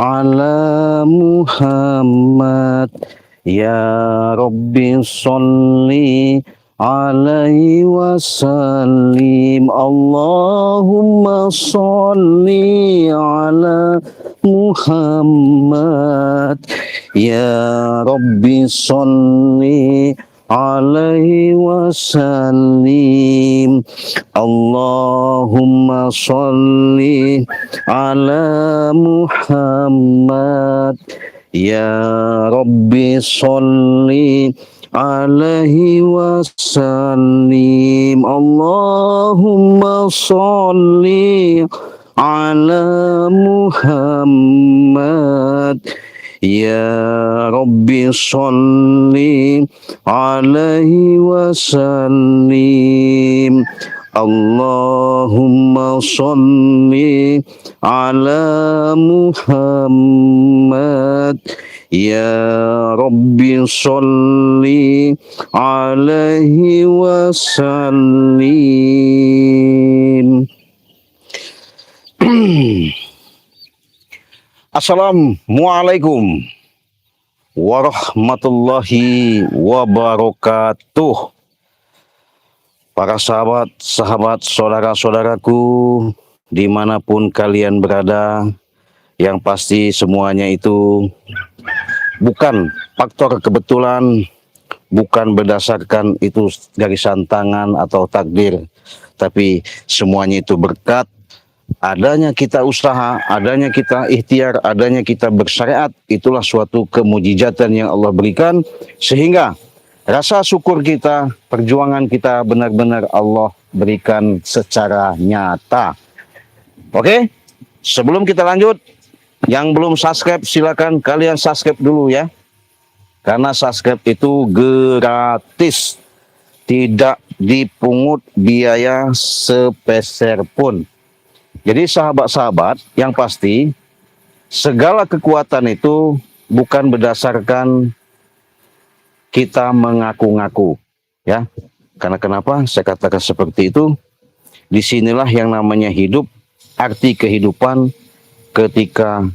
ala Muhammad. Ya Rabbi sholli alaihi wasallim. Allahumma sholli ala Muhammad. Ya Rabbi sholli alaihi wasallim. Allahumma sholli ala Muhammad. Ya Rabbi sholli alaihi wasallim. Allahumma sholli ala Muhammad. Ya Rabbi sholli alaihi wasallim. Allahumma sholli ala Muhammad. Ya Rabbi sholli alaihi wasallim. Assalamualaikum warahmatullahi wabarakatuh. Para sahabat, saudara-saudaraku, dimanapun kalian berada, yang pasti semuanya itu bukan faktor kebetulan, bukan berdasarkan itu garisan tangan atau takdir, tapi semuanya itu berkat adanya kita usaha, adanya kita ikhtiar, adanya kita bersyariat. Itulah suatu kemujizatan yang Allah berikan, sehingga rasa syukur kita, perjuangan kita benar-benar Allah berikan secara nyata. Oke, sebelum kita lanjut, yang belum subscribe silakan kalian subscribe dulu ya. Karena subscribe itu gratis, tidak dipungut biaya sepeser pun. Jadi sahabat-sahabat, yang pasti segala kekuatan itu bukan berdasarkan kita mengaku-ngaku, ya. Karena kenapa saya katakan seperti itu? Disinilah yang namanya hidup, arti kehidupan. Ketika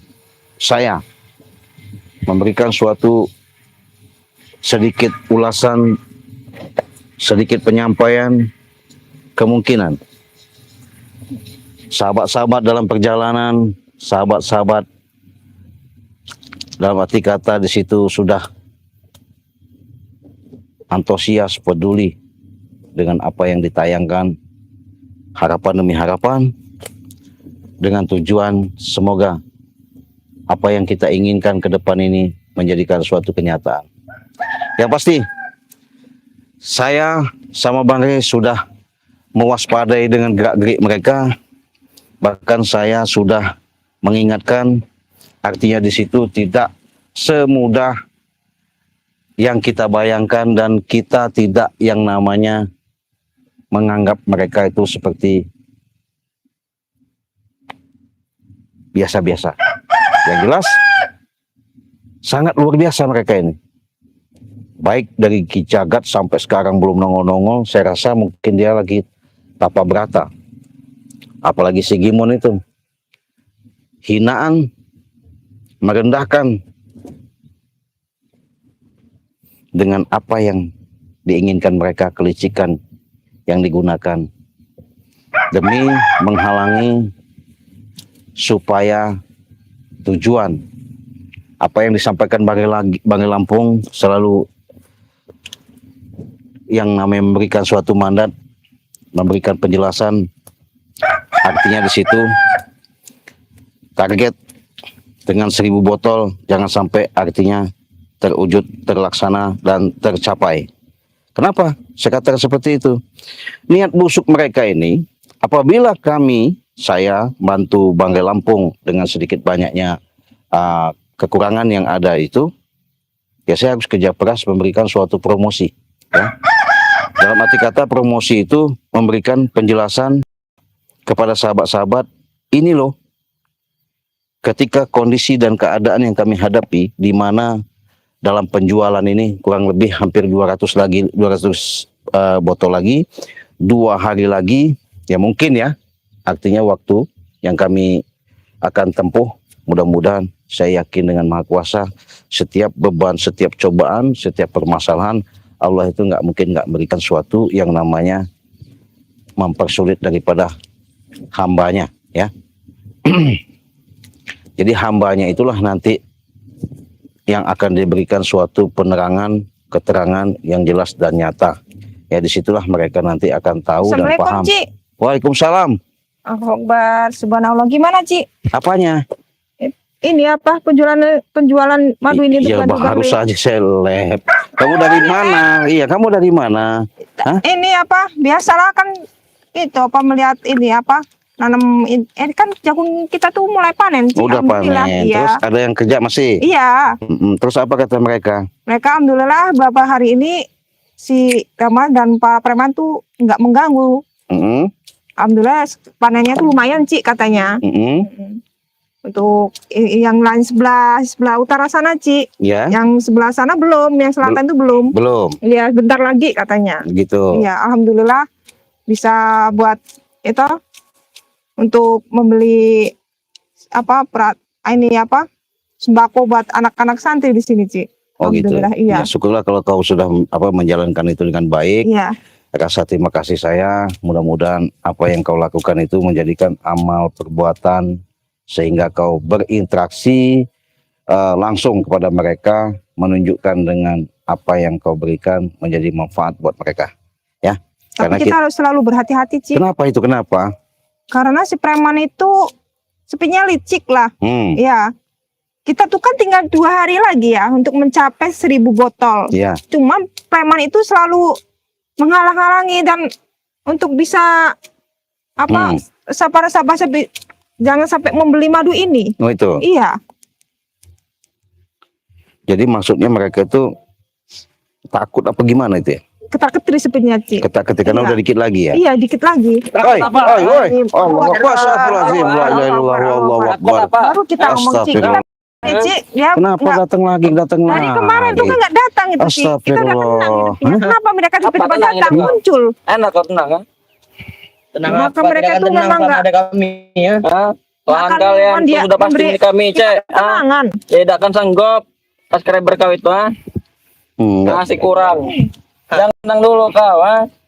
saya memberikan suatu sedikit ulasan, sedikit penyampaian, kemungkinan sahabat-sahabat dalam perjalanan, sahabat-sahabat dalam arti kata di situ sudah antusias, peduli dengan apa yang ditayangkan, harapan demi harapan, dengan tujuan semoga apa yang kita inginkan ke depan ini menjadikan suatu kenyataan. Yang pasti, saya sama Bang Rey sudah mewaspadai dengan gerak-gerik mereka, bahkan saya sudah mengingatkan, artinya di situ tidak semudah yang kita bayangkan, dan kita tidak yang namanya menganggap mereka itu seperti biasa-biasa. Yang jelas sangat luar biasa mereka ini. Baik dari Ki Jagat sampai sekarang belum nongol-nongol, saya rasa mungkin dia lagi tapa berata. Apalagi si Gimon itu hinaan, merendahkan dengan apa yang diinginkan mereka, kelicikan yang digunakan demi menghalangi supaya tujuan apa yang disampaikan Bang Lampung selalu yang namanya memberikan suatu mandat, memberikan penjelasan. Artinya di situ target dengan 1000 botol jangan sampai artinya terwujud, terlaksana, dan tercapai. Kenapa saya katakan seperti itu? Niat busuk mereka ini, apabila saya bantu Bang Lampung dengan sedikit banyaknya kekurangan yang ada itu, ya saya harus kerja keras memberikan suatu promosi. Ya. Dalam arti kata promosi itu memberikan penjelasan kepada sahabat-sahabat, ini loh, ketika kondisi dan keadaan yang kami hadapi, di mana dalam penjualan ini kurang lebih hampir 200 botol lagi, 2 hari lagi, ya mungkin ya, artinya waktu yang kami akan tempuh, mudah-mudahan saya yakin dengan Maha Kuasa, setiap beban, setiap cobaan, setiap permasalahan, Allah itu nggak berikan suatu yang namanya mempersulit daripada hambanya, ya. Jadi hambanya itulah nanti yang akan diberikan suatu penerangan, keterangan yang jelas dan nyata. Ya, disitulah mereka nanti akan tahu dan paham. Ci. Waalaikumsalam. Allahu Akbar, subhanallah. Gimana, Ci? Apanya? Ini apa penjualan madu ini? Iya, madu harus Bangre. saja seleb. Kamu dari mana? Iya, kamu dari mana? Hah? Ini apa? Biasalah kan itu apa melihat ini apa? Nanam kan jagung kita tuh mulai panen, Ci. Udah Alhamdulillah. panen. Iya. Terus ada yang kerja masih? Iya. Terus apa kata mereka? Mereka alhamdulillah beberapa hari ini si Gamal dan Pak Preman tuh nggak mengganggu. Mm-mm. Alhamdulillah panennya tuh lumayan, Ci, katanya. Mm-mm. Untuk yang lain sebelah utara sana, Ci. Ya. Yang sebelah sana belum, yang selatan tuh belum. Belum. Iya, bentar lagi katanya. Gitu. Iya, alhamdulillah bisa buat itu untuk membeli apa ini apa sembako buat anak-anak santri di sini, Ci. Oh gitu. Alhamdulillah, iya. Ya, syukurlah kalau kau sudah menjalankan itu dengan baik. Iya. Rasa terima kasih saya. Mudah-mudahan apa yang kau lakukan itu menjadikan amal perbuatan sehingga kau berinteraksi langsung kepada mereka, menunjukkan dengan apa yang kau berikan menjadi manfaat buat mereka. Ya. Tapi kita harus selalu berhati-hati, Ci. Kenapa itu? Kenapa? Karena si preman itu sepinya licik lah. Ya. Kita tuh kan tinggal 2 hari lagi ya untuk mencapai 1000 botol. Iya. Cuma preman itu selalu menghalang-halangi dan untuk bisa apa sabar-sabar jangan sampai membeli madu ini. Oh itu. Iya. Jadi maksudnya mereka itu takut apa gimana itu ya? Ketar-ketri sepinya, Ci. Ketar-ketir karena Iya. udah dikit lagi ya? Iya, dikit lagi. Oi, Allahu Akbar, astagfirullahaladzim, la ilaha illallah, Allahu Akbar. Baru kita ngomong, Ci. Astagfirullah. Ci, ya, Kenapa nggak- datang lagi? Dari kemarin tuh kan nggak datang itu, Ci. Kita udah Astagfirullah. tenang gitu ya. Kenapa mereka tiba-tiba tenang datang ini, Pak? muncul? Enak kau tenang kan? Tenang Maka apa? mereka Tidak tuh tenang memang karena nggak- ada kami ya. Lahan Akan kalian memang itu dia sudah pasti memberi milik kami, kita Cek. ketenangan. Tidak akan sanggup subscriber kau itu, masih kurang. Jangan tenang dulu kau,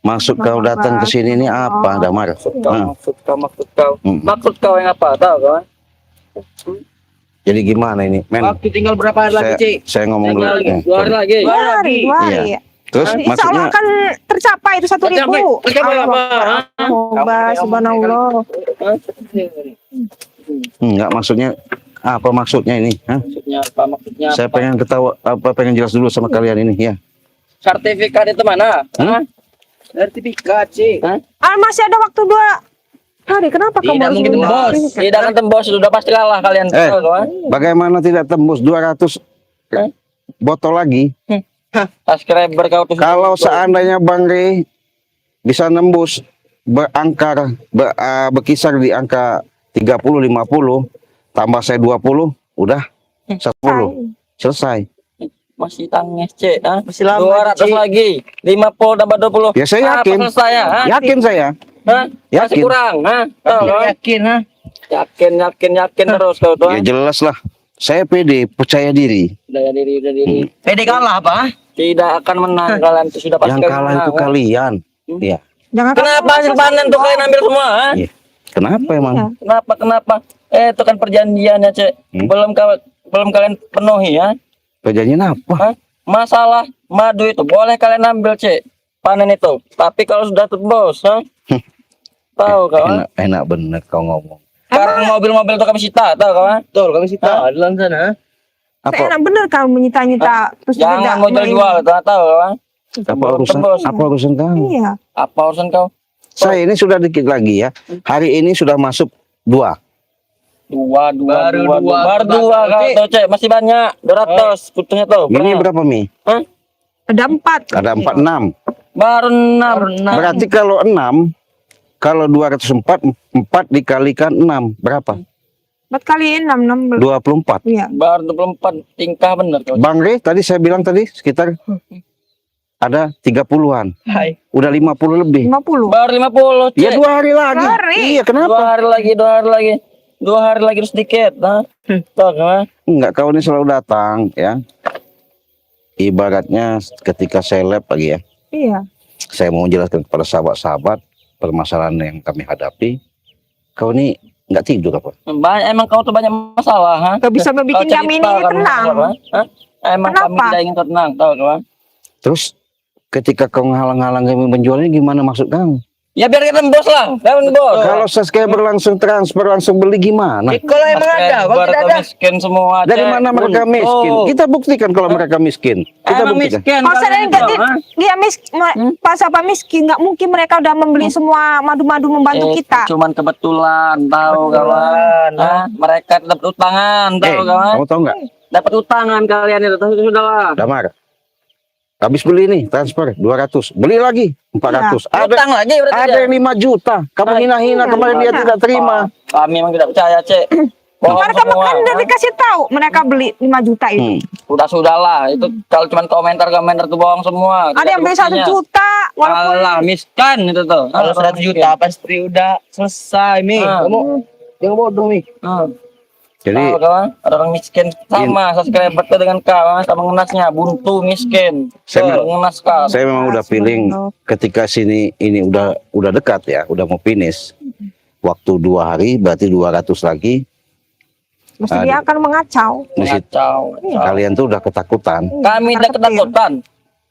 Maksud kau datang ke sini ini apa, Damar? Maksud kau. Hmm. Maksud kau yang apa? Tahu kau? Jadi gimana ini, men? Waktu tinggal berapa hari lagi, Cik? Saya ngomong dulu. Tinggal lagi. 2 hari lagi. 2 hari, 2 hari. Iya. Terus Insya Allah maksudnya akan tercapai itu 1000. Tercapai apa? Alhamdulillah, subhanallah. enggak, maksudnya apa maksudnya ini? Hah? Maksudnya apa? Maksudnya Saya apa? pengen ketawa pengen jelas dulu sama kalian ini ya. Sertifikat itu mana? Sertifikat, Cik. Masih ada waktu 2 hari. Kenapa kamu Tidak harus mungkin tembus. memberi? Tidak akan tembus. Sudah pasti kalah kalian. Tahu kau, Bagaimana tidak tembus 200 botol lagi? Subscriber kau tuh. Kalau seandainya Bang Rey bisa nembus berkisar di angka 30 50 tambah saya 20 udah 10 selesai. Masih tangis, Cek. Masih lama, 200 Cik. lagi. 50 tambah 20. Ya saya yakin. Apa selesai ya? Yakin saya. Masih Yakin. kurang, Tahu kau? Yakin terus kau tuh. Ya jelas lah. Saya pede, percaya diri. Udah diri. Pede kalah apa? Tidak akan menang kalian itu sudah pasti Yang kalah itu menang, kalian. Iya. Jangan Kenapa hasil panen tuh kalian ambil semua? Iya. Kenapa emang? Kenapa? Itu kan perjanjiannya, Cek. Belum kalian penuhi ya. Perjanjian apa? Masalah madu itu boleh kalian ambil, Cek. Panen itu. Tapi kalau sudah tembus, tahu kau? Enak bener kau ngomong. Sekarang mobil-mobil itu kami sita, tahu kau? Betul, kami sita. Di sana. Apa Enak bener kamu menyita-nyita terus Jangan mau jual, tahu kau? apa urusan kamu? Iya. Apa urusan kau? Saya ini sudah dikit lagi ya. Hari ini sudah masuk 2. Baru dua kau tuh, Cek. Masih banyak. 200 putusnya tuh. Ini berapa Mi? Ada 4. Ada 46. Baru 6. Berarti kalau 6, kalau 204, 4 dikalikan 6, berapa? 4 kali 6, 16. 24. Iya. Baru 24. Tingkah bener kau. Bang Rey, tadi saya bilang tadi sekitar ada 30-an. Hai. Udah 50 lebih. 50. Baru 50, Cek. Ya 2 hari lagi. Hari. Iya, 2 kenapa? hari lagi. 2 hari lagi sedikit, nah. Tuh kan. Enggak, kau ini selalu datang ya. Ibaratnya ketika saya lab lagi ya, Iya. saya mau menjelaskan kepada sahabat-sahabat permasalahan yang kami hadapi. Kau ini nggak tidur apa? Banyak, emang kau tuh banyak masalah, ha? Gak bisa membuat Kau kami ini cerita kamu tenang. apa, ha? Emang kami Kenapa? tidak ingin kau tenang, tahu kan? Terus ketika kau ngalang-ngalang kami menjualnya, gimana maksud kamu? Ya biar kita bos lah, kan bos. Kalau subscriber langsung transfer langsung beli gimana? Kalau emang ada, kalau tidak ada. Miskin semua. Dari Cek. mana mereka Buntu. miskin? Kita buktikan kalau mereka miskin. Kita Emang buktikan. miskin. Oh, saya kalian enggak itu, ha? dia pas apa miskin, nggak mungkin mereka udah membeli semua madu-madu membantu kita. Cuman kebetulan, tahu kawan. Hah? Mereka dapat utangan, tahu kawan. Kamu tahu nggak? Dapat utangan kalian itu, tahu sudahlah. Damar, habis beli nih transfer 200, beli lagi 400. Utang lagi berarti Ada dia. yang 5 juta. Kamu hina-hina kemarin dia Iya. tidak terima. Kami memang tidak percaya, Cek. Bohong Mereka semua. kan udah dikasih tahu mereka beli 5 juta itu. Sudahlah, itu kalau cuma komentar-komentar tuh bohong semua. Ada yang beli 1 juta walaupun Alah, miskin itu tuh. Kalau 100 juta pasti udah selesai, Mi. Ah. Kamu jangan bodoh, Mi. Jadi Tahu kawan, orang miskin sama subscriber tuh dengan kawan sama ngenasnya buntu miskin. Saya- Ngenas kau. saya memang udah feeling ketika sini ini udah dekat ya, udah mau finish. Waktu 2 hari berarti 200 lagi. mesti dia akan mengacau. Mesti Kacau. kalian tuh udah ketakutan. Kami tidak ketakutan.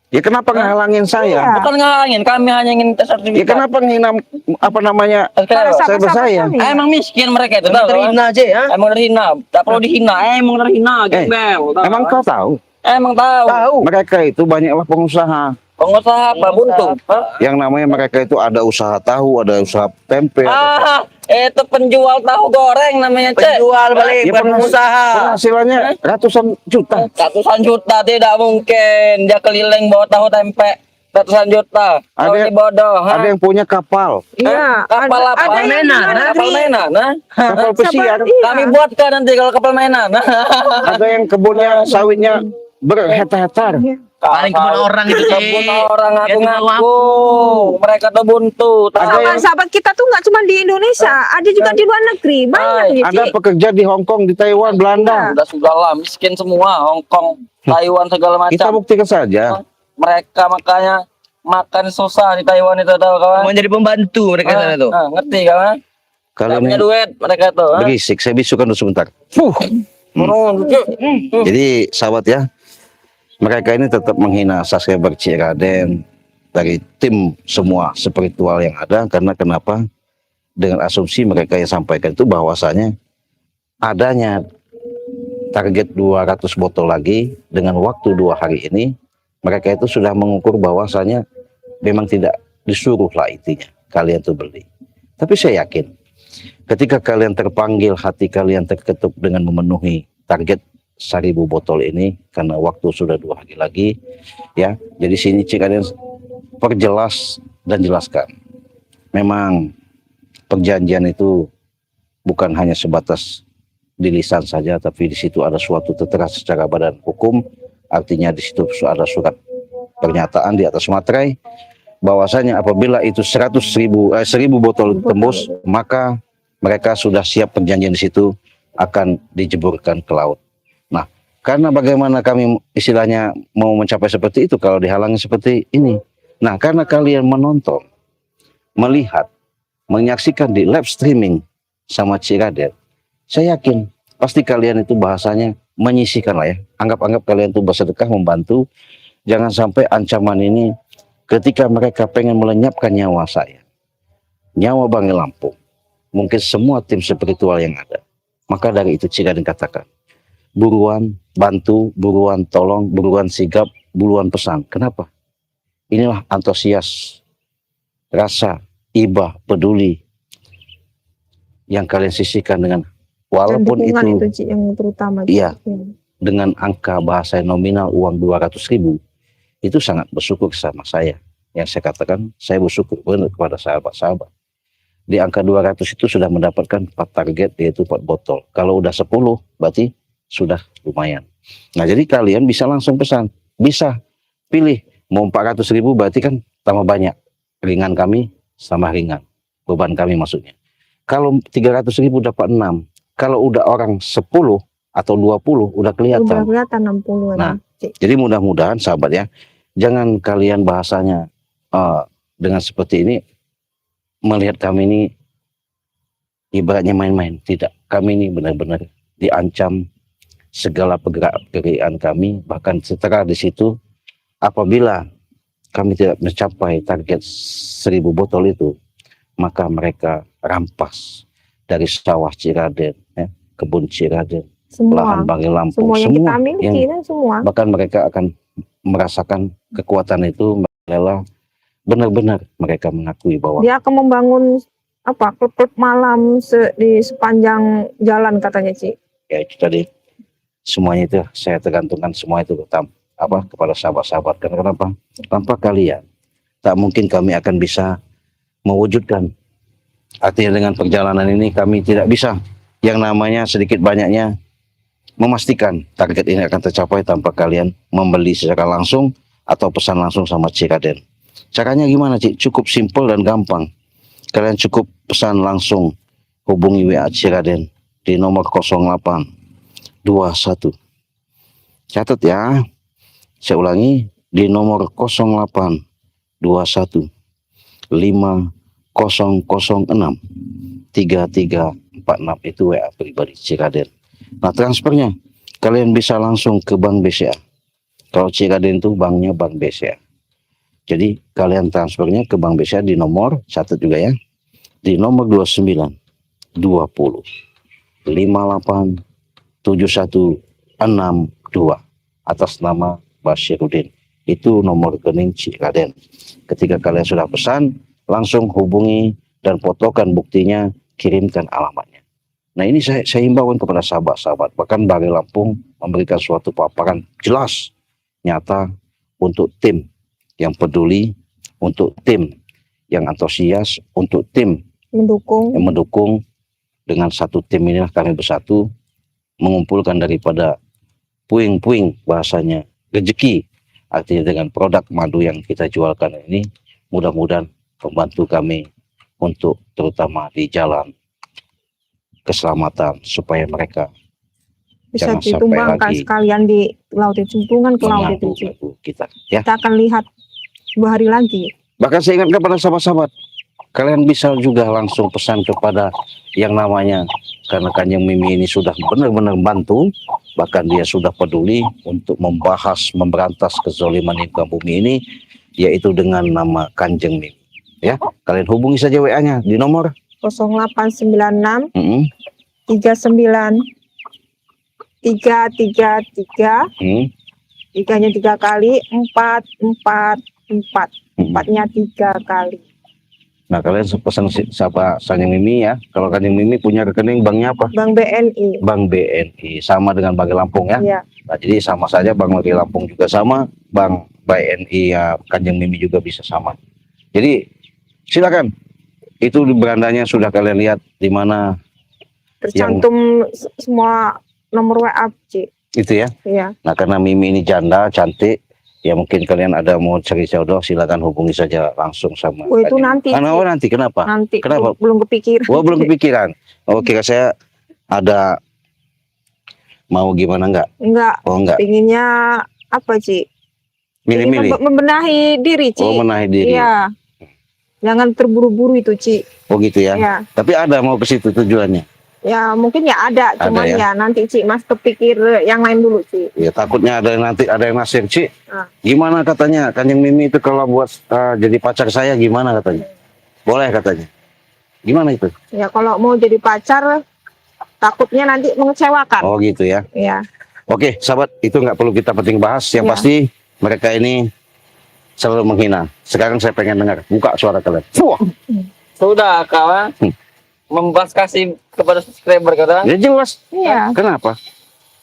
Ya kenapa ngehalangin saya? Iya. Bukan ngalangin, kami hanya ingin tes Ya sertifikat. kenapa ngina apa namanya? Para Saya sahabat-sahabat saya. kami. Emang miskin mereka itu tahu kan? Terhina aja ya. Emang terhina, tak perlu dihina. Emang terhina, Eh, gembel. tahu Emang kan? kau tahu? Emang tahu. Tahu. Mereka itu banyaklah pengusaha. Pengusaha apa buntu? Hah? Yang namanya mereka itu ada usaha tahu, ada usaha tempe. Ah, itu penjual tahu goreng namanya, Cek. Penjual balik, Ya, bukan pengusaha. Penghasilannya ratusan juta. Ratusan juta tidak mungkin. Dia keliling bawa tahu tempe ratusan juta. Ada Kau yang- ini bodoh. ha? Ada yang punya kapal, Iya, Kapal apa? ada yang mainan, luar Kapal negeri. mainan, nah. kapal pesiar. Iya. Kami buatkan nanti kalau kapal mainan. Ada yang kebunnya sawitnya berhektar-hektar. Paling kebun orang itu, Cek. Kebun orang Ya, aku di ngaku. bawah. Mereka tuh buntu. Ada yang- Sahabat-sahabat kita tuh nggak cuma di Indonesia, ada juga di luar negeri. Banyak ya, Ada Ci. pekerja di Hong Kong, di Taiwan, Belanda. Sudahlah, miskin semua. Hong Kong, Taiwan segala Kita macam. buktikan saja. Mereka makanya makan susah di Taiwan itu tahu kawan. Mau jadi pembantu mereka sana tuh. Ngerti kawan? Kalian Punya ini duit mereka tuh. ha? berisik, saya bisukan dulu sebentar. Jadi sahabat ya, mereka ini tetap menghina subscriber Cik Raden dari tim semua spiritual yang ada. Karena kenapa? Dengan asumsi mereka yang sampaikan itu bahwasanya adanya target 200 botol lagi dengan waktu 2 hari ini, mereka itu sudah mengukur bahwasanya memang tidak disuruh lah intinya kalian tuh beli. Tapi saya yakin ketika kalian terpanggil, hati kalian terketuk dengan memenuhi target 1000 botol ini, karena waktu sudah 2 hari lagi ya. Jadi sini Cik Raden perjelas dan jelaskan, memang perjanjian itu bukan hanya sebatas di lisan saja, tapi di situ ada suatu tertera secara badan hukum. Artinya di situ ada surat pernyataan di atas materai bahwasanya apabila itu 1000 botol tembus, maka mereka sudah siap perjanjian di situ akan dijeburkan ke laut. Nah, karena bagaimana kami istilahnya mau mencapai seperti itu kalau dihalangi seperti ini. Nah, karena kalian menonton, melihat, menyaksikan di live streaming sama Cik Raden, saya yakin pasti kalian itu bahasanya menyisihkan lah ya. Anggap-anggap kalian itu bersedekah, membantu. Jangan sampai ancaman ini ketika mereka pengen melenyapkan nyawa saya, nyawa Bang Lampung, mungkin semua tim spiritual yang ada. Maka dari itu Cik Raden katakan, buruan bantu, buruan tolong, buruan sigap, buruan pesan. Kenapa? Inilah antusias, rasa iba, peduli yang kalian sisihkan dengan Dan walaupun dukungan itu Ci, yang terutama. Iya. dengan angka bahasa nominal uang 200.000, itu sangat bersyukur sama saya. Yang saya katakan, saya bersyukur benar kepada sahabat-sahabat. Di angka 200 itu sudah mendapatkan 4 target, yaitu 4 botol. Kalau udah 10, berarti sudah lumayan. Nah, jadi kalian bisa langsung pesan. Bisa pilih, mau 400.000 berarti kan tambah banyak. Ringan kami sama ringan. Beban kami maksudnya. Kalau 300.000 dapat 6, Kalau udah orang 10 atau 20 udah Udah kelihatan. kelihatan 60 Nah, Cik. Jadi mudah-mudahan sahabat ya, jangan kalian bahasanya dengan seperti ini, melihat kami ini ibaratnya main-main. Tidak, kami ini benar-benar diancam segala pergerakan kami, bahkan setelah di situ apabila kami tidak mencapai target 1000 botol itu, maka mereka rampas dari sawah Ciraden, ya, kebun Ciraden, lahan Semua. Bangil Lampung, Semua yang kita yang miliki kan semua. bahkan mereka akan merasakan kekuatan itu rela. Benar-benar mereka mengakui bahwa Dia akan membangun klub-klub malam di sepanjang jalan katanya Cik. ya itu tadi semuanya itu saya tergantungkan semua itu kepada sahabat-sahabat. Karena kenapa? Tanpa kalian tak mungkin kami akan bisa mewujudkan. Artinya dengan perjalanan ini kami tidak bisa yang namanya sedikit banyaknya memastikan target ini akan tercapai tanpa kalian membeli secara langsung atau pesan langsung sama Ciraden. Caranya gimana Cik? Cukup simpel dan gampang. Kalian cukup pesan langsung, hubungi WA Ciraden di nomor 0821. Catat ya, saya ulangi, di nomor 0821 5006 3346 itu WA pribadi Ciraden. Nah, transfernya kalian bisa langsung ke Bank BCA. Kalau Ciraden itu banknya Bank BCA. Jadi kalian transfernya ke Bank BCA di nomor, catat juga ya, di nomor 29 20 58 7162 atas nama Basyirudin. Itu nomor rekening Ciraden. Ketika kalian sudah pesan, langsung hubungi dan fotokan buktinya, kirimkan alamatnya. Nah, ini saya himbaukan kepada sahabat-sahabat, bahkan Bangil Lampung memberikan suatu paparan jelas, nyata untuk tim yang peduli, untuk tim yang antusias, untuk tim Mendukung. yang mendukung. Dengan satu tim inilah kami bersatu mengumpulkan daripada puing-puing, bahasanya rezeki. Artinya dengan produk madu yang kita jualkan ini mudah-mudahan membantu kami untuk terutama di jalan keselamatan, supaya mereka Bisa jangan sampai ditumbangkan lagi sekalian di laut itu, cemplungan ke laut itu Cik. mengganggu kita ya. Kita akan lihat 2 hari lagi. Bahkan saya ingatkan kepada sahabat-sahabat, kalian bisa juga langsung pesan kepada yang namanya, karena Kanjeng Mimi ini sudah benar-benar bantu, bahkan dia sudah peduli untuk membahas, memberantas kezoliman di muka bumi ini, yaitu dengan nama Kanjeng Mimi. Ya, kalian hubungi saja WA-nya di nomor 0896 mm, 39 333 tiganya 3 kali 444 empatnya 3 kali. Nah, kalian pesan siapa Kanjeng Mimi ya. Kalau Kanjeng Mimi punya rekening banknya apa? Bank BNI. Bank BNI, sama dengan Bangil Lampung ya. Iya. Nah, jadi sama saja, Bank Bangil Lampung juga sama, Bank BNI ya Kanjeng Mimi juga bisa sama. Jadi silakan. Itu di berandanya sudah kalian lihat di mana Tercantum semua nomor WA Cik. itu ya. Iya. Nah, karena Mimi ini janda, cantik, ya mungkin kalian ada mau cari jodoh, silakan hubungi saja langsung sama Oh, itu nanti, Ah, Cik. nanti kenapa? Nanti Kenapa? belum kepikiran. Wah, belum kepikiran. Oh, kira saya ada mau gimana enggak? Enggak, Oh, enggak. pinginnya apa Cik? Milih-milih. Ingin membenahi diri Cik. Oh, menahi diri. Iya. Jangan terburu-buru itu Cik. Oh, gitu ya. Ya. Tapi ada mau ke situ tujuannya. Ya mungkin ya ada, cuman ya. ya nanti Cik Mas kepikir yang lain dulu Cik. Ya, takutnya nanti ada yang nasir, Cik. Ah. Gimana katanya? Kanjeng Mimi itu kalau buat jadi pacar saya gimana katanya? Boleh katanya. Gimana itu? Ya kalau mau jadi pacar takutnya nanti mengecewakan. Oh, gitu ya. Ya. Oke, sahabat, itu nggak perlu kita penting bahas. Yang Ya. pasti mereka ini selalu menghina. Sekarang saya pengen dengar. Buka suara kalian. Fuh. Sudah kawan. Membahas kasih kepada subscriber kata. Ya jelas. Iya. Kenapa?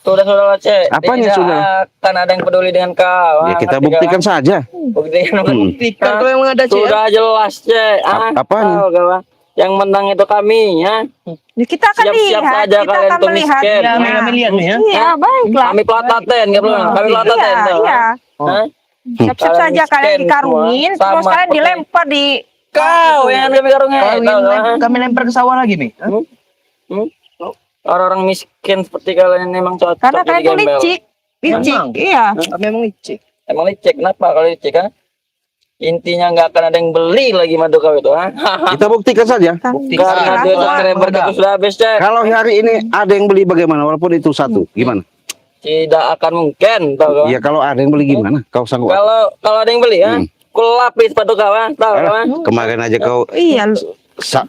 Sudah lah Cek. Apanya Tidak sudah? akan ada yang peduli dengan kau. Ya kita buktikan saja. Buktikan. Buktikan kalau memang ada Cik. Sudah jelas Cek. Apanya? Tahu, kawan. Yang menang itu kami ya. Ya, kita akan Siap-siap lihat. saja Kita kalian akan tuh melihat. miskin. Ya, kami lihat nih ya. Iya, baiklah. Kami pelataten, nggak perlu. Kami pelataten. Iya, tuh. iya. Hah? Siap-siap Kalian saja kalian miskin dikarungin, semua. terus Sama kalian seperti- dilempar di Kau yang kami karungin. Kami tahu, kan? kami lempar ke sawah lagi nih. Hmm? orang-orang miskin seperti kalian ini memang cocok Karena jadi kalian tuh gembel. licik. Memang. Iya. Memang licik. Emang licik, kenapa kalau licik kan? Intinya nggak akan ada yang beli lagi madu kau itu, ha? Kita buktikan saja. Karena duit subscriber kita sudah habis, Cek. Kalau hari ini ada yang beli bagaimana, walaupun itu satu, gimana? Tidak akan mungkin, tahu kau? Ya kalau ada yang beli gimana? Kau sanggup? Kalau ada yang beli, ya, kulapis sepatu kau, ha? Tahu kau? Ha? Kemarin aja kau Iya.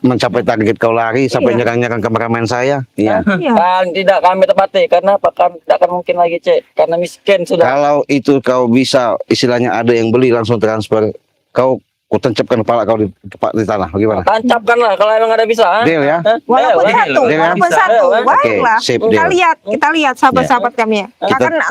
mencapai target kau lari sampai Iya. nyerang-nyerang kameramen saya. Iya. Iya. Kan tidak kami tepati, karena apa? Kami tidak akan mungkin lagi, Cek, karena miskin sudah. Kalau itu kau bisa istilahnya ada yang beli langsung transfer, kau tancapkan kepala kau di tanah. Bagaimana? Tancapkan lah kalau emang ada bisa, ha? Deal ya? Hah? Walaupun Deal, ha? satu, Deal, ya? walaupun Bisa. satu, Deal, ha? baiklah. Oke, sip, Kita lihat sahabat-sahabat kami ya.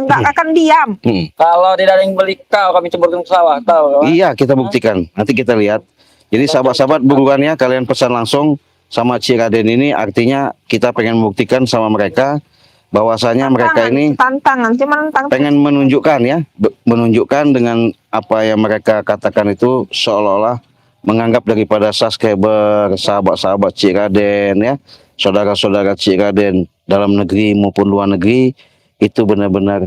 Nggak akan diam. Kalau tidak ada yang beli kau, kami ceburkan ke sawah, tahu kau? Ha? Iya, kita buktikan. Nanti kita lihat. Jadi sahabat-sahabat buruannya kalian pesan langsung sama Ciraden ini, artinya kita pengen membuktikan sama mereka bahwasanya mereka ini Tantangan, cuman tantangan. pengen menunjukkan ya, menunjukkan dengan apa yang mereka katakan itu seolah-olah menganggap daripada subscriber, sahabat-sahabat Ciraden ya, saudara-saudara Ciraden dalam negeri maupun luar negeri itu benar-benar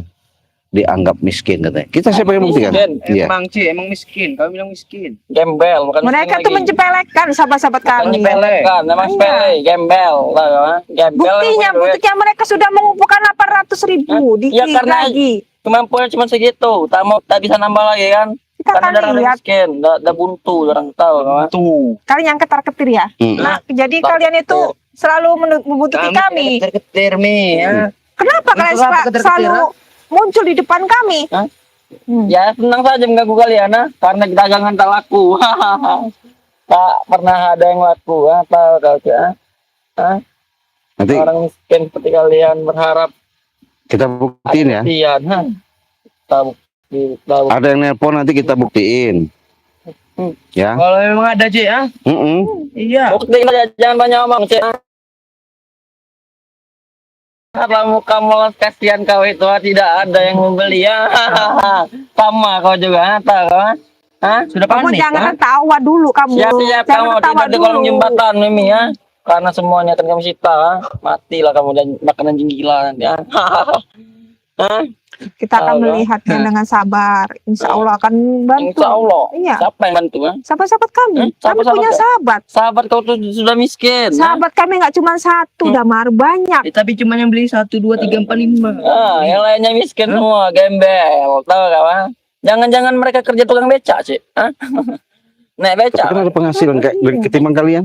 dianggap miskin katanya. Kita siapa yang buktikan? Miskin. Iya. Emang emang miskin. Kau bilang miskin. Gembel, bukan Mereka miskin tuh lagi. mencepelekan sahabat-sahabat Bukan kami. nyepelekan, memang Iya. sepele, gembel, tahu kau? Ha? Gembel. Buktinya mereka sudah mengumpulkan 800.000 Ya, dikit karena lagi. kemampuannya cuma segitu, tak bisa nambah lagi kan? Kita Karena akan orang lihat. miskin, dah buntu, orang tahu kau? Ha? Tuh. Kalian yang ketar-ketir ya. Hmm. Nah, jadi kalian itu selalu membutuhkan kami. Ketir mi. Ya. Kenapa kalian Untuk apa ketar-ketir, selalu muncul di depan kami? Hah? Hmm. Ya senang saja mengganggu kalian, ha? Karena dagangan tak laku. Tak pernah ada yang laku, ha? Tahu kau ya? Ha? Nanti Orang miskin seperti kalian berharap kita buktiin ya. kasihan, ha? Tahu, tahu. Ada yang nelpon nanti kita buktiin. Ya. Kalau memang ada Cik, ah. Iya. Bukti aja, jangan banyak omong, Cik. Kalau kamu kasihan kau itu, ha? Tidak ada yang membeli, ya. Sama kau juga, ha? Tahu kau? Ha? Sudah Kamu panik. jangan ah. tertawa dulu kamu. Siap-siap Jangan kamu tertawa tidak di kolong dulu. jembatan, Mimi, ya. Karena semuanya akan kami sita, ha? Matilah kamu dan makan anjing gila nanti, ha? Hah? Kita akan Tahu, melihatnya dengan sabar. Insya Allah akan bantu. Insya Allah. Iya. Siapa yang bantu, ha? Sahabat-sahabat kami. Kami Sahabat-sahabat punya kau. sahabat. Sahabat kau tuh sudah miskin, ha? Sahabat kami nggak cuma satu, Damar, banyak. Tapi cuma yang beli 1, 2, 3, 4, 5. Ah, yang lainnya miskin semua, gembel, tahu gak, ha? Jangan-jangan mereka kerja tukang becak, Cik, ha? Naik Tapi becak. kan ada penghasilan kayak ketimbang kalian.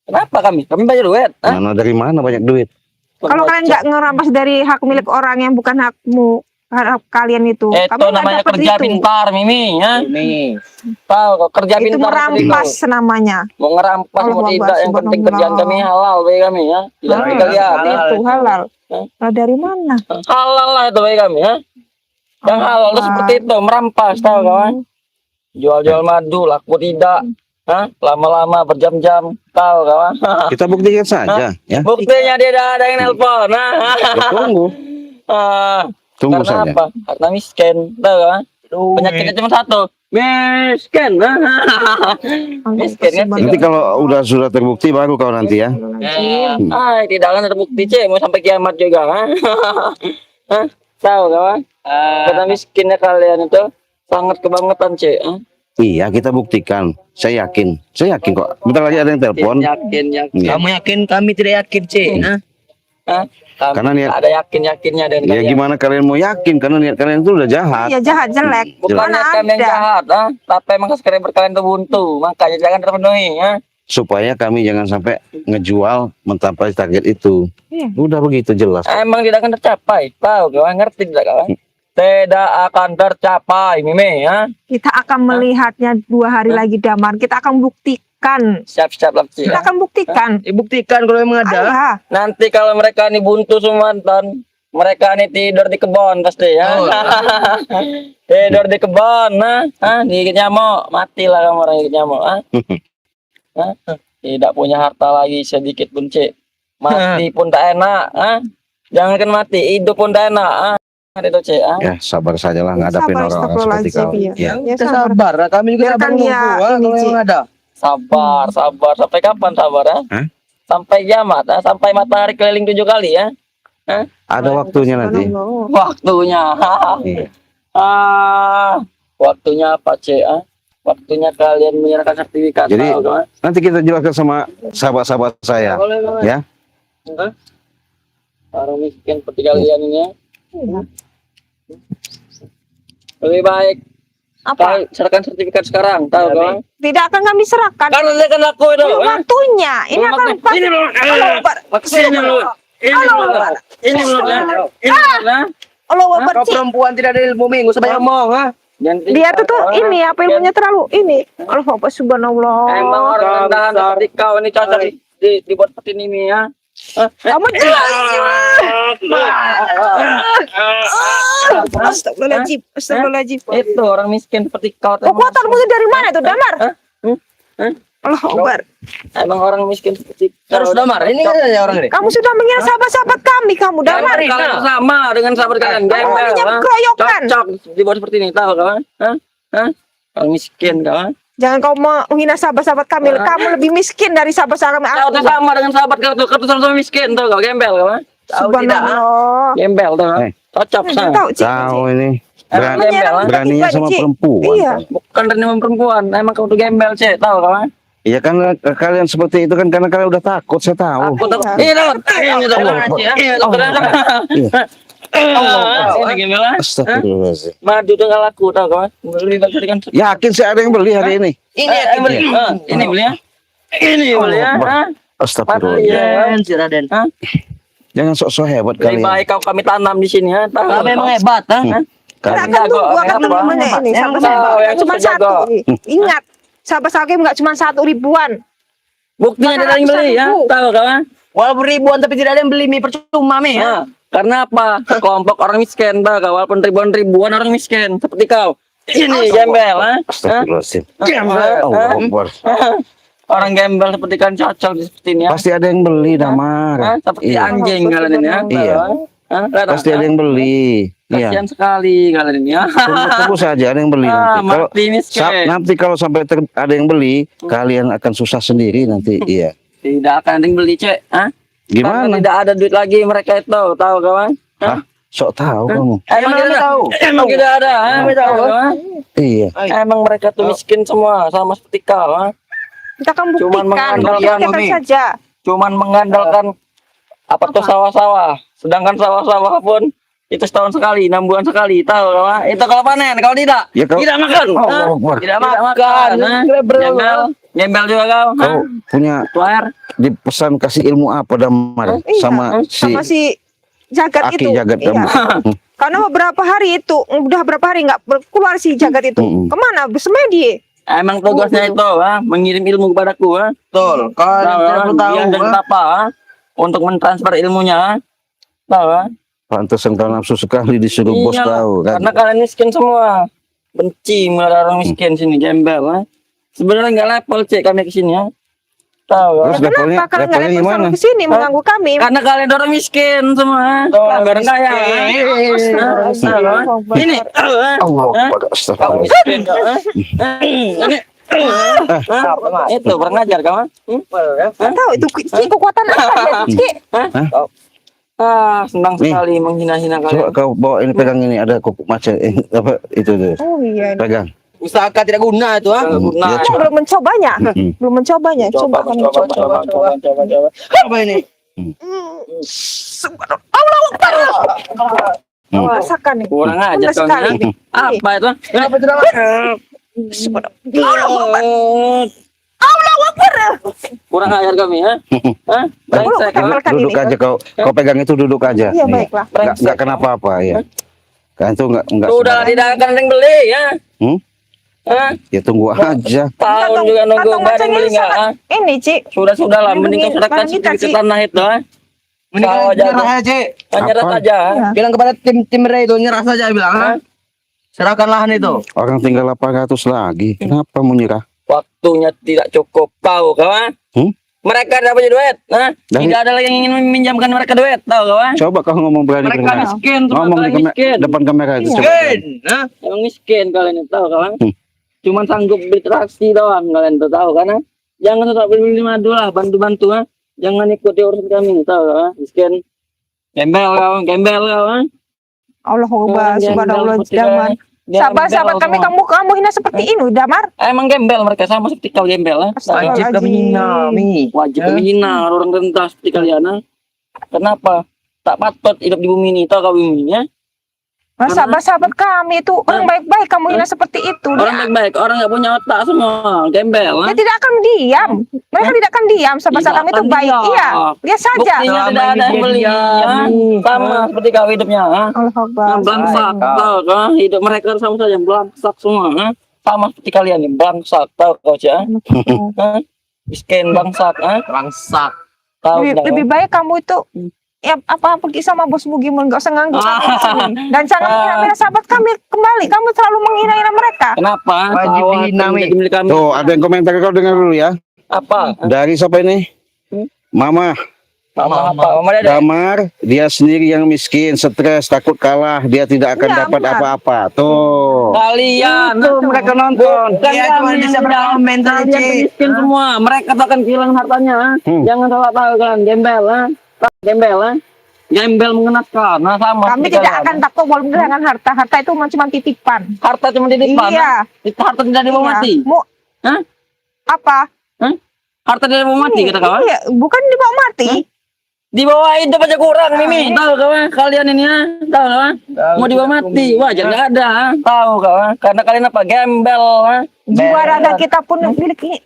Kenapa kami? Kami bayar duit, ha? Mana dari mana banyak duit? Kalau kalian nggak ngerampas dari hak milik orang yang bukan hakmu, hak kalian itu, Itu kamu nggak namanya dapat kerja itu. pintar, Mimi, ya. Nih. Tahu kok kerja Itu pintar seperti merampas namanya. itu. Mau ngerampas Allah mau Akbar, tidak, yang penting subhanallah. kerjaan kami halal bagi kami, ya. Tidak Halal. seperti kalian, ya. Itu halal. Hah? Lah dari mana? Halal lah itu bagi kami, ya. Yang halal itu seperti itu, merampas, tahu kawan. Jual-jual madu, laku tidak. Hah? Lama-lama berjam-jam, tahu kawan. Kita buktikan saja ya. Buktinya dia ada yang nelpon. Nah. Tunggu. Ah, Tunggu karena saja. apa? Karena miskin, tahu kan? Penyakitnya cuma satu, miskin. Miskin kan? Nanti kalau sudah terbukti baru kau nanti ya. Tidak akan terbukti, Cek, mau sampai kiamat juga, ha? Hah? Tahu kawan? Karena miskinnya kalian itu sangat kebangetan, Cek. Ha? Iya, kita buktikan. Saya yakin kok. Bentar lagi ada yang telepon. Yakin. Iya. Kamu yakin, kami tidak yakin, Cik. Nah. Hah? Kami Karena niat- ada yakinnya dengan Ya kalian. gimana kalian mau yakin karena niat kalian itu udah jahat. Iya jahat jelek. Bukan Mana kami yang ada? jahat, ha? Tapi emang subscriber kalian tuh buntu, makanya jangan terpenuhi, ya. Supaya kami jangan sampai ngejual mencapai target itu. Iya. Udah begitu jelas. Emang tidak akan tercapai, tahu kawan? Ngerti tidak kawan? Tidak akan tercapai, Mimi, ya. Kita akan melihatnya 2 hari lagi, Damar. Kita akan buktikan. Siap-siap lah, Cik, Kita ya. akan buktikan. Buktikan kalau memang ada. Ayah. Nanti kalau mereka ini buntu semua, nonton, mereka ini tidur di kebun pasti, ya. Tidur di kebun, nah, digigit nyamuk, matilah kamu orang gigit nyamuk, ha? Hah? Tidak punya harta lagi sedikit pun, Cik. Mati pun tak enak, ha? Jangankan mati, hidup pun tak enak, ha? Itu, Cik, ha? Ya sabar sajalah ngadapin Sabar, orang-orang seperti kau. astagfirullahaladzim, Ya. Ya, Kita sabar. sabar. Kami juga Biarkan sabar dia menunggu, ah, ini, kalau Cik. memang ada. Sabar. Sampai kapan sabar, ha? Hah? sampai kiamat, sampai matahari keliling 7 kali ya. Ada waktunya nanti. Waktunya. Iya. Waktunya apa, Cek? Waktunya kalian menyerahkan sertifikat. Jadi, tahu, kawan? Nanti kita jelaskan sama sahabat-sahabat saya. Boleh, kawan. Ya. Hah? Orang miskin seperti kalian ini ya. Iya. Lebih baik Apa? kau serahkan sertifikat sekarang, tahu kawan? Tidak akan kami serahkan. Karena saya kan aku itu. Belum waktunya. Ini akan pas. Ini belum. Allah Akbar. Ini belum. Ini belum. Ini belum. Ini belum. Allah Akbar, Kau Cik. perempuan tidak ada ilmu minggu sebanyak ngomong, ha? Dia tuh ini apa ilmunya terlalu ini. Allah Akbar, subhanallah. Emang orang rendahan seperti kau ini cocok dibuat seperti ini ya. Kamu jelas. Astagfirullahaladzim. Astagfirullahaladzim. Itu orang miskin seperti kau. Kekuatanmu itu dari mana tuh, Damar? Allah Akbar. Emang orang miskin seperti Terus Damar, ini kan ada orang ini. Kamu sudah mengira sahabat-sahabat kami, kamu Damar. Kalian sama dengan sahabat kalian. Kamu Gembel, hanya ha? keroyokan. Cocok dibuat seperti ini, tahu kawan? Hah? Orang miskin kawan. Jangan kau menghina sahabat-sahabat kami. Kamu lebih miskin dari sahabat-sahabat kami. Kau tuh sama dengan sahabat kau tuh. Kau tuh sama miskin tuh kau. Gembel kawan. Subhanallah. Gembel tuh. Eh. Cocok sama. Tahu, Cik. Tahu ini. Emang Berani, gembel, ha? beraninya sama Cik. perempuan. Iya. Bukan dari perempuan. Emang kau tuh gembel, Cek. Tahu kawan? Iya kan kalian seperti itu kan karena kalian udah takut, saya tahu. Aku tuh. Ini tuh. Ini tuh. Ini tuh. Ini gembel ha? Astagfirullahaladzim. Madu dengan laku, tahu kawan? Beli tadi kan. Yakin sih ada yang beli hari ini? Ini beli. Ini beli ya. Ini beli ya. Hah? Astagfirullahaladzim. Iya. Si Raden. Hah? Jangan sok-sok hebat Lebih kalian. baik kami tanam di sini ya. Tahu. Kau memang hebat, ha? Kalian. Kita akan tunggu akan teman-temannya ini. Yang Sahabat-sahabat cuma super jago. satu. Ingat, sahabat-sahabat kami nggak cuma 1.000-an. Buktinya ada yang beli ya. Tahu kawan? Walaupun ribuan tapi tidak ada yang beli mie percuma, Mi. Nah, karena apa? Kelompok orang miskin, tahu kau? Walaupun ribuan orang miskin seperti kau. Ini gembel, ha? Astagfirullahaladzim. Gembel. Allah Akbar. Orang gembel seperti kan cocok seperti ini ya. Pasti ada yang beli, Damar. Hah? Seperti Iya. anjing kalian ini ya. Iya. Hah? Pasti ada yang beli. Iya. Kasihan sekali kalian ini ya. Tunggu saja ada yang beli nanti. Kalau Mati miskin. nanti kalau sampai ada yang beli, kalian akan susah sendiri nanti. Iya. Tidak akan ada yang beli, Cek. Hah? Karena Gimana? tidak ada duit lagi mereka itu, tahu kawan? Hah? Sok tahu kamu. Emang tidak tahu. Emang tidak ada. Emang tidak tahu, Hah? Iya. Emang mereka tuh miskin semua sama seperti kau. Ha? Kita akan Cuman buktikan. mengandalkan Buktikan Mami. saja. Cuman mengandalkan apa tuh sawah-sawah. Sedangkan sawah-sawah pun itu setahun sekali, 6 bulan sekali, tahu kawan? Itu kalau panen, kalau tidak, Ya, kau- tidak makan. Allah Hah? Akbar. Tidak makan. Ha? Gembel, gembel juga kau. Ha? Kau punya Tuair. dipesan kasih ilmu apa Damar Iya, sama sama si Jagat Aki itu. Jagat Iya. kamu. Karena beberapa hari itu, udah berapa hari nggak keluar si Jagat itu. Mm-mm. Kemana? Bersemedi. Emang tugasnya itu, ha? Mengirim ilmu kepadaku. Ha? Betul. Kau Tahu, tidak ha? perlu tahu, Dia dan ha? apa? Ha? Untuk mentransfer ilmunya. Ha? Tahu, ha? Pantesan kau nafsu sekali disuruh bos Iyalah, tahu kan. Karena kalian miskin semua. Benci melihat orang miskin sini, gembel. Ha? Sebenarnya nggak level, Cek, kami ke sini. Ha? Tahu, ha? Terus levelnya, Kenapa kalian nggak levelnya level gimana? selalu ke sini mengganggu kami? Karena kalian orang miskin semua. Bareng kaya. Ini. Allah Akbar. Kau Astagfirullah. miskin. Ini. Itu kurang ajar kawan. Nggak tahu itu si kekuatan apa ya, Ci? Senang Nih. sekali menghina-hina Coba kalian. kau bawa ini pegang ini ada kuku macan apa itu tuh. Oh iya. Pegang. Usahakan tidak guna itu, ha? Nah, Ya, Belum mencobanya. Mm-mm. Belum mencobanya. Coba akan mencoba. coba. Apa ini? Allah Akbar. Hmm. Rasakan nih. Kurang ajar Benar sekali kau. nih. Apa itu? Kenapa tidak? Allah Akbar. Kurang ajar kami, ha? Hah? Brengsek, ha? Amalkan Duduk ini. aja kau pegang itu duduk aja. Iya, baiklah. Enggak kenapa-apa ya. Kan itu enggak. Sudah tidak akan ada yang beli, ya? Hmm? Hah? Ya tunggu aja. Tahun juga nunggu Kantong nggak ada yang macanya beli nggak? sangat- Ha? Ini, Ci. Sudah lah, Ini mending kau serahkan barang kita, sedikit Ci. tanah itu, ha? Mending Kau kalian aja, nyerah aja, Cik. nyerah Apa? saja. ha? Iya. Bilang kepada tim Ray itu nyerah saja bilang, ha? Serahkan lahan itu. Orang tinggal 800 lagi. Kenapa mau nyerah? Waktunya tidak cukup, tahu kawan? Hmm? Mereka tidak punya duit, nah? Dan- Tidak ada lagi yang ingin meminjamkan mereka duit, tahu kawan? Coba kau ngomong berani Mereka berani. miskin, semua Ngomong di kalian miskin. depan kamera itu. coba. Miskin, ha? Emang miskin kalian itu, tahu kawan? Hmm. Cuman sanggup beli traksi doang kalian itu tahu kan? Ha? Jangan tetap beli madu lah, bantu-bantu, ha? Jangan ikuti urusan kami, tahu kan? Miskin. Gembel kau, ah. Allah Akbar, subhanallah Damar. Sahabat-sahabat kami kamu hina seperti ini Damar. Emang gembel mereka sama seperti kau gembel, ah. Wajib kami hina, Mi. Wajib kami hina orang rendah seperti kalian, ah. Kenapa? Tak patut hidup di bumi ini, tahu kau bumi ini, ya? Sahabat-sahabat kami itu orang baik-baik, kamu hina seperti itu. Orang baik-baik, orang nggak punya otak semua, gembel, ah. Dia tidak akan diam. Mereka tidak akan diam. Sahabat-sahabat kami itu Tidak baik. akan Iya, diam. lihat saja. Buktinya tidak ada yang beli, ah. Sama seperti kau hidupnya, ah. Allah Akbar. Belangsak, tahu kan? Hidup mereka sama saja belangsak semua, ah. Sama seperti kalian nih, belangsak, tahu kau sih, ah? Ah. Miskin bangsak, ah. Rangsak. Tahu Lebih baik kamu itu ya pergi sama bos Bugimun, nggak usah nganggur sampai sini. Dan jangan menghina sahabat kami kembali. Kamu terlalu menghina mereka. Kenapa? Wajib Kau dihina, akan Mi. menjadi milik kami. Tuh, ada yang komentar, kau dengar dulu ya. Apa? Dari siapa ini? Mama. Mama apa? Mama ada. Damar, dia sendiri yang miskin, stres, takut kalah, dia tidak akan Iya, dapat benar. apa-apa. Tuh. Kalian Tuh, mereka nonton. Bukan Iya, cuma kami bisa yang berkomen saja, kalian Ci. miskin semua. Mereka tak akan kehilangan hartanya, ah. Jangan salah tahu kan, gembel, ah. Gembel, ah. Gembel mengenaskan, nah sama. Kami seperti tidak kalian. akan takut walaupun kehilangan harta. Harta itu cuma titipan. Harta cuma di depan. Iya. Harta tidak dibawa Iya. mati. Hah? Apa? Hah? Harta tidak dibawa mati kata kawan. Iya, bukan dibawa mati. Dibawa hidup aja kurang, Mimi. Tahu kawan? Kalian ini ya, tahu kawan? Mau dibawa mati, wajar nggak ada. Ah. Tahu kawan? Karena kalian apa? Gembel. Ah. Jiwa raga kita pun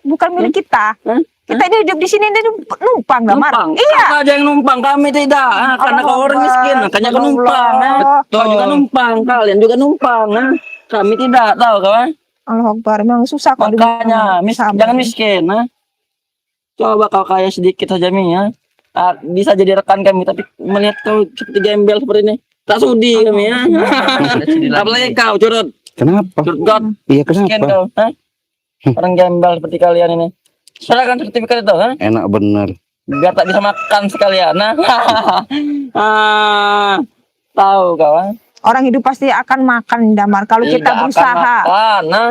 bukan milik kita. Hah? Kita ini hidup di sini ini numpang, Damar. Numpang. Iya. Apa aja yang numpang? Kami tidak. Ah, karena kau orang miskin, makanya kau numpang. Ah. Kau juga numpang, kalian juga numpang. Ah. Kami tidak, tahu kawan? Allah Akbar, memang susah kalau Makanya jangan miskin. Ah. Coba kau kaya sedikit saja, Mi. Ya. Ah, bisa jadi rekan kami, tapi melihat kau seperti gembel seperti ini, tak sudi kami ya. Apalagi kau curut, Kenapa? curut God, Iya, miskin kenapa? kau. Hah? Orang gembel seperti kalian ini. Serahkan sertifikat itu, ha? Enak bener. Biar tak bisa makan sekalian. Nah. Ah, tahu kau, ha? orang hidup pasti akan makan, Damar. Kalau Tidak kita akan berusaha, makan, nah.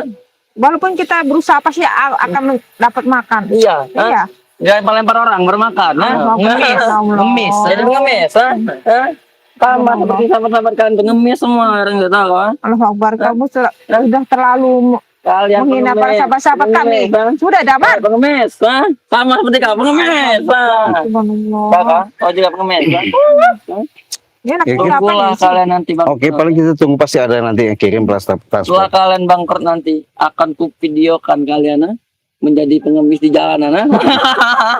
walaupun kita berusaha pasti akan dapat makan. Iya, ha? Iya. Jangan lempar orang bermakan, ha? Ngemis. Jadi pengemis, ha? Hah? Sama seperti sahabat-sahabat kalian pengemis semua, orang nggak tahu, ha? Allah Akbar, kamu sudah terlalu Kalian menghina para pengemis. sahabat-sahabat kami. Pengemis, ha? Sudah, Damar. Pengemis, ha? Sama seperti kau, pengemis, ha? Subhanallah. Kakak, kau juga pengemis, ha? Ini anak Oke, kita apa Tunggulah ini sih? kalian nanti bangkrut. Oke, paling kita tunggu pasti ada nanti yang kirim Setelah transport. kalian bangkrut nanti, akan ku videokan kalian, ha? Menjadi pengemis di jalanan, ha?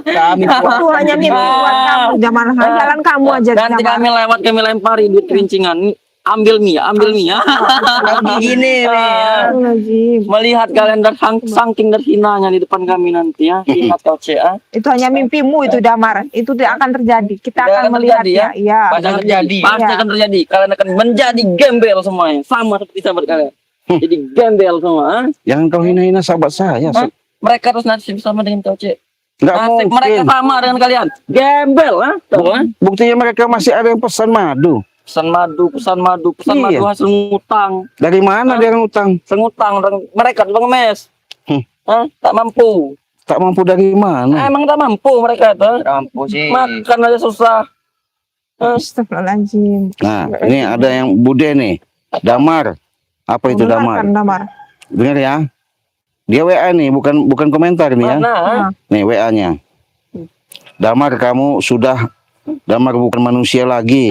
Kami Itu hanya mimpi buat kamu, Damar. Jalan kamu aja, Nanti Damar. kami lewat, kami lempari duit kerincingan. Ambil mie, ambil mie, ya. gini, Mi. Astagfirullahaladzim. Melihat kalian saking terhinanya di depan kami nanti, ya. Ingat kau, Cek, ha? Itu hanya mimpimu itu, Damar. Itu tidak akan terjadi. Kita Tidak akan akan melihat terjadi, ya. Iya. Pasti akan terjadi. Pasti Iya. akan terjadi. Kalian akan menjadi gembel semuanya, sama seperti sahabat kalian. Jadi gembel semua, ha? Jangan kau hina-hina sahabat saya. Hah? Mereka harus nasib sama dengan kau, Cek. Nggak Nasib mereka mungkin. sama dengan kalian. Gembel, ha? Tahu, ha? Buktinya mereka masih ada yang pesan madu. Pesan madu, pesan madu, pesan Iya. madu hasil ngutang. Dari mana dia yang utang? Sengutang mereka pengemis. Hah? Tak mampu. Tak mampu dari mana? Emang tak mampu mereka tuh. Rampu sih. Makan aja susah. Astagfirullahaladzim. Nah, ini ada yang Bude nih. Damar. Apa itu Damar? Dengarkan, Damar. Dengar ya. Dia WA nih, bukan komentar nih ya. Mana? Nih WA-nya. Damar, kamu sudah Damar bukan manusia lagi.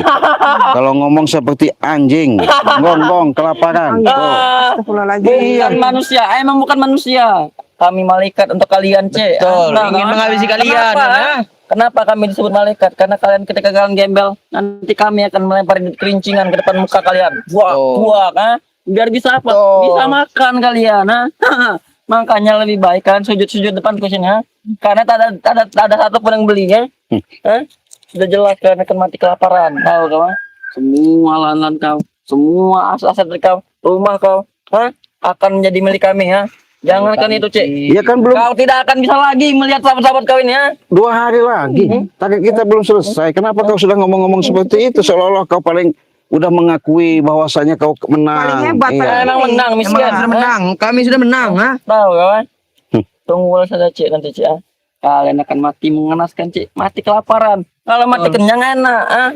Kalau ngomong seperti anjing, gonggong, kelaparan. Tuh. Astagfirullahaladzim. Bukan manusia, emang bukan manusia. Kami malaikat untuk kalian, Cek. Betul, ingin menghabisi kalian, Kenapa? ya. Kenapa kami disebut malaikat? Karena kalian ketika kalian gembel, nanti kami akan melempar kerincingan ke depan muka kalian. Buak, Oh. buak, ha? Biar bisa apa? Oh. Bisa makan kalian, ha? Makanya lebih baik kalian sujud-sujud depan kucing, ha? Karena tak ada satu pun yang beli, ya? Ha? Sudah jelas kalian akan mati kelaparan, tahu kau? Ha? Semua lahan kau, semua aset kau, rumah kau, ha? Akan menjadi milik kami, ha? Jangankan itu, Cek. Ya kan belum Kau tidak akan bisa lagi melihat sahabat-sahabat kau ini, ya? 2 hari lagi. Target kita belum selesai. Kenapa kau sudah ngomong-ngomong seperti itu? Seolah-olah kau paling udah mengakui bahwasanya kau menang. Paling hebat, Iya. Emang menang, miskin. Emang sudah menang. Kami sudah menang, ha? Tahu kau, ha? Tunggu saja, Cek, nanti, Cek, ha? Kalian akan mati mengenaskan, Cik. Mati kelaparan. Kalau mati kenyang enak, ah.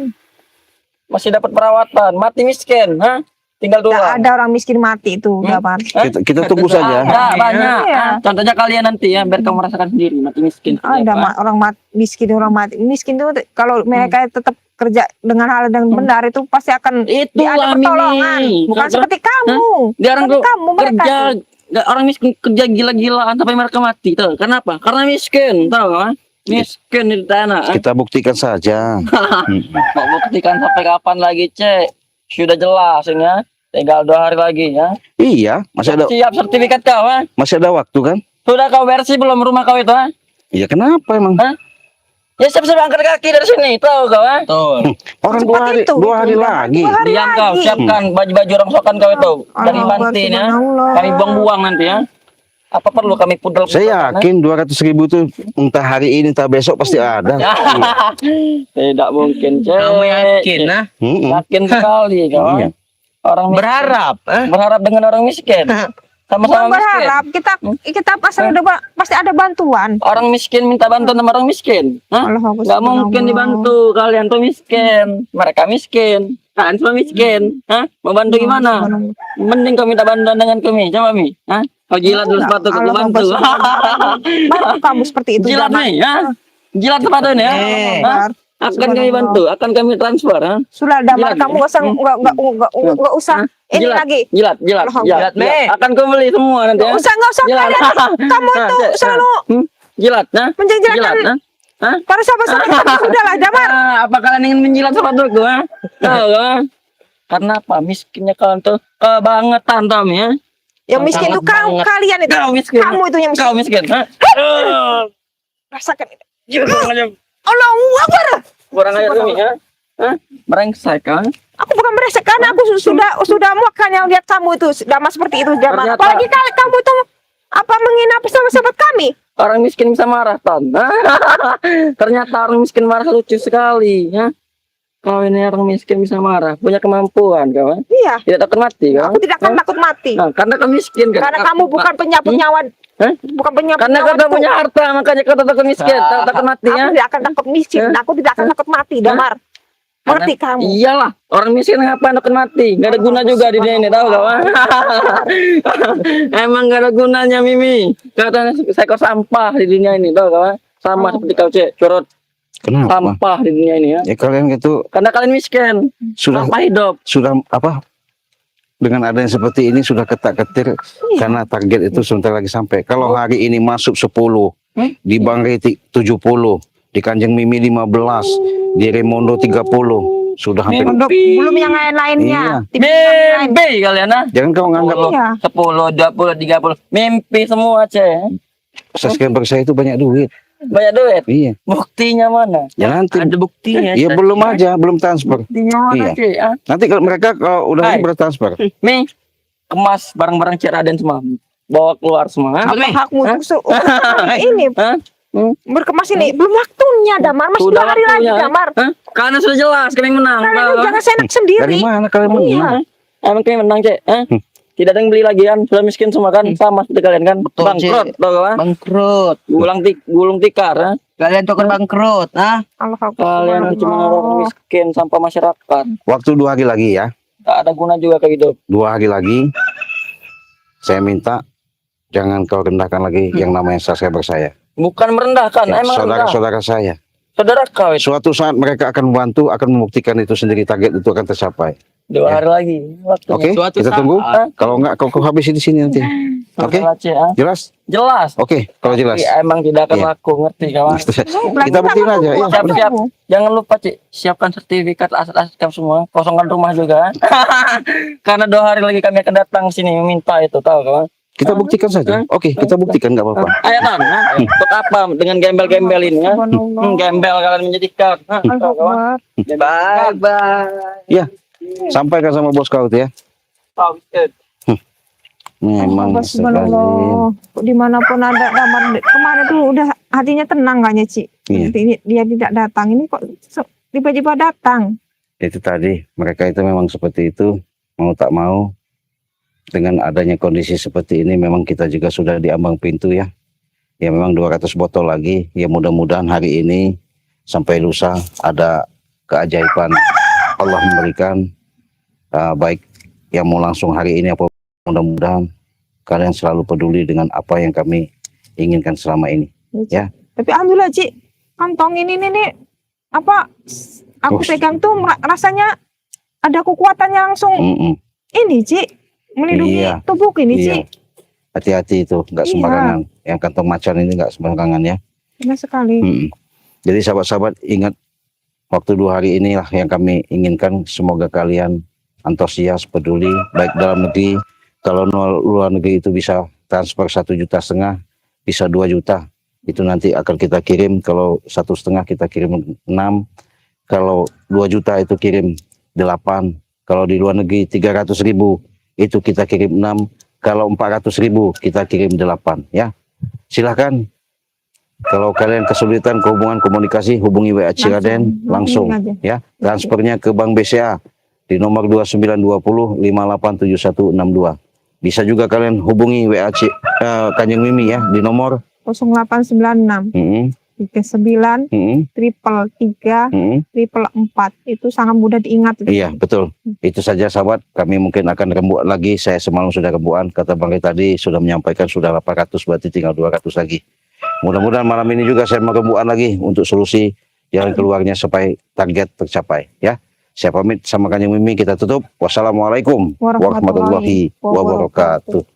Masih dapat perawatan. Mati miskin, ah. Tinggal Nggak tulang. ada orang miskin mati itu, Damar. Kita tunggu saja. Ada banyak. Iya. Ah, contohnya kalian nanti ya, biar kamu merasakan sendiri mati miskin. Ada Apa? orang mati. Miskin itu kalau mereka tetap kerja dengan hal dan benar itu pasti akan ada Itulah pertolongan. Mimi. Bukan Karena- seperti kamu. Dia orang Seperti tuh kamu mereka. kerja, nggak orang miskin kerja gila-gilaan sampai mereka mati. Tahu? Kenapa? Karena miskin, tahu kan? Miskin di tanah. Kita buktikan saja. Mau buktikan sampai kapan lagi, Cek? Sudah jelas ini ya. Tinggal 2 hari lagi ya. Iya, Siap sertifikat kau, ha? masih ada waktu kan? Sudah kau bersih belum rumah kau itu, ha? Iya, kenapa emang? Hah? Ya siap-siap angkat kaki dari sini, tahu kau, ha? Betul. Orang Seperti itu, 2 hari itu. lagi. 2 hari Diam kau, lagi. siapkan baju-baju rongsokan kau itu dari Allah, Bantin ya. subhanallah. Kami buang-buang nanti ya. Apa perlu kami pudel? Saya yakin 200.000 itu entah hari ini entah besok pasti ada. Tidak mungkin, Cek. Kamu yakin, nah? Mm-mm. Yakin sekali kau. Iya. Orang miskin. Berharap, Berharap dengan orang miskin. Bukan Sama-sama miskin. berharap kita pasti ada bantuan. Orang miskin minta bantuan sama orang miskin. Hah? Allah, Nggak mungkin dibantu. Kalian tuh miskin. Mereka miskin. Kalian semua miskin. Hah? Mau bantu gimana? Mending kau minta bantuan dengan kami. Coba Mi. Hah? Kau jilat dulu sepatu kau bantu. Baru kamu seperti itu. Jilat Damar. nih. Hah? Jilat sepatu nih. Hah? Hah? Akan kami bantu. Akan kami transfer. Hah? Sudah Damar, Jilat, kamu nggak usah ini Jilat, lagi. Jilat. Allah, Jilat. Mi. Akan kau beli semua nanti. Nggak Ya? usah Jilat. kalian. Kamu Nah, tuh Cek, selalu Jilat. Nah. menjelek-jelekan Jilat. Nah. Hah? para sahabat-sahabat kamu. Sudahlah Damar. Apa kalian ingin menjilat sepatuku? Ha? Tahu kan? Karena apa? Miskinnya kalian tuh kebangetan, Tom ya. Yang miskin itu Sangat banget. kalian itu. Kau miskin. Kamu itu yang miskin. Kau miskin. Ha? Rasakan itu. Kurang aja. Allahu Akbar. Kurang aja kami ya. Hah? Brengsek kan? Aku bukan beresek karena aku sudah muak yang lihat kamu itu Damar seperti itu Damar. Ternyata- Apalagi kamu tuh menghina sahabat-sahabat kami. Orang miskin bisa marah, Ton. Ternyata orang miskin marah lucu sekali. Ya. Kau ini orang miskin bisa marah. Punya kemampuan, kawan. Iya. Tidak takut mati, kawan. Aku tidak akan takut mati. Nah, karena kau miskin, kan? Karena kamu bukan penyapu nyawa. Hah? Bukan penyapu Karena kau nyawa. tak punya harta, makanya kau tak takut miskin. Tak takut mati, ya. Aku tidak akan takut miskin. Aku tidak akan takut mati, Damar. Ngerti kamu? Iyalah, orang miskin ngapain takut mati? Gak ada guna juga di dunia ini, tahu kawan? Emang gak ada gunanya, Mimi. Katanya seekor sampah di dunia ini, tahu kawan? Sama seperti kau, Cek. Curut Kenapa? sampah di dunia ini ya. Ya kalian itu Karena kalian miskin. sudah Sampah hidup. apa? Dengan adanya seperti ini sudah ketak-ketir karena target itu sebentar lagi sampai. Kalau hari ini masuk 10, di Bang Riti 70, di Kanjeng Mimi 15, di Remondo 30, sudah hampir. Untuk belum yang lain-lainnya. Tim yang lain. Mimpi kalian, ah. Jangan kau nganggap Iya. 10, 20, 30. Mimpi semua, Cek. subscriber saya itu banyak duit. Banyak duit. Iya. Buktinya mana? Ya nanti. Ada buktinya. Iya belum aja, belum transfer. Buktinya mana, Iya. Cek? Ah. Nanti kalau mereka kalau udah Hai. bertransfer. Mi, kemas barang-barang Cik Raden semua. Bawa keluar semua. Ha? Apa hakmu Hah? ini Hah? berkemas ini belum waktunya Damar, masih 2 hari lagi waktunya. Damar. Hah? Karena sudah jelas kami menang. Kalian Tahu, itu kan? jangan senang Dari sendiri. mana kalian menang? Emang kami menang, Cek. Hah? Tidak ada yang beli lagi kan. Sudah miskin semua kan. Sama seperti kalian kan. Betul, Bangkrut. Cek. Tahu kan? Bangkrut. Gulung tikar. Ha? Kalian tuh kan bangkrut, ah? Allah Kalian itu cuma orang miskin sampah masyarakat. Waktu 2 hari lagi ya. Tak ada guna juga ke hidup. 2 hari lagi. Saya minta jangan kau rendahkan lagi yang namanya subscriber saya. Bukan merendahkan. Ya, Emang rendah. saudara-saudara saya. Saudara kau itu. Suatu saat mereka akan membantu, akan membuktikan itu sendiri, target itu akan tercapai. 2 hari lagi. Waktunya. Oke, Suatu kita saat. tunggu. Kalau enggak, kau habisi di sini nanti. Oke, Saudara, Cek, ha? jelas? Jelas. Oke, kalau jelas. Tapi emang tidak akan Iya. laku, ngerti kawan? Kita buktiin aja. Ya, Siap-siap. Jangan lupa, Cik, siapkan sertifikat aset-aset kamu semua. Kosongkan rumah juga. Karena 2 hari lagi kami akan datang sini meminta itu, tahu kawan? kita buktikan saja. Oke, kita buktikan nggak apa-apa. Ayo, Tan. ha? Untuk apa? Dengan gembel-gembel ini, ya? Gembel kalian menjadikan. Ha, tahu, kawan? Bye-bye. Ya, sampaikan sama bos kau tuh ya. Tahu, Cik. Memang sekali. Subhanallah. Dimanapun ada Damar kemarin tuh udah hatinya tenang kayaknya Ci. Iya. Dia tidak datang, ini kok tiba-tiba datang. Itu tadi, mereka itu memang seperti itu, mau tak mau. Dengan adanya kondisi seperti ini, memang kita juga sudah di ambang pintu ya. Ya memang 200 botol lagi. Ya mudah-mudahan hari ini sampai lusa ada keajaiban Allah memberikan, baik yang mau langsung hari ini apa, mudah-mudahan kalian selalu peduli dengan apa yang kami inginkan selama ini. Ya. Tapi alhamdulillah Ci, kantong ini nih apa aku Oh. pegang tuh rasanya ada kekuatannya langsung ini Ci, melindungi Iya. tubuh ini Ci. Iya. Hati-hati itu, nggak Iya. sembarangan. Yang kantong macan ini nggak sembarangan ya. Benar sekali. Jadi sahabat-sahabat ingat, waktu 2 hari inilah yang kami inginkan. Semoga kalian antusias, peduli, baik dalam negeri. Kalau luar negeri itu bisa transfer 1,5 juta, bisa 2 juta. Itu nanti akan kita kirim. Kalau 1,5 kita kirim 6. Kalau 2 juta itu kirim 8. Kalau di luar negeri 300.000 itu kita kirim 6. Kalau 400.000 kita kirim 8 ya. Silahkan. Kalau kalian kesulitan kehubungan komunikasi, hubungi WA Ciraden langsung hubungin aja. ya. Transfernya ke Bank BCA di nomor 2920 587162. Bisa juga kalian hubungi WA Kanjeng Mimi ya di nomor 0896 39 333 444. Itu sangat mudah diingat. Iya betul, itu saja sahabat. Kami mungkin akan rembukan lagi. Saya semalam sudah rembukan, kata Bang Ray tadi sudah menyampaikan sudah 800, berarti tinggal 200 lagi. Mudah-mudahan malam ini juga saya merembukan lagi untuk solusi jalan keluarnya supaya target tercapai ya. Saya pamit sama Kanjeng Mimi, kita tutup. Wassalamualaikum warahmatullahi wabarakatuh.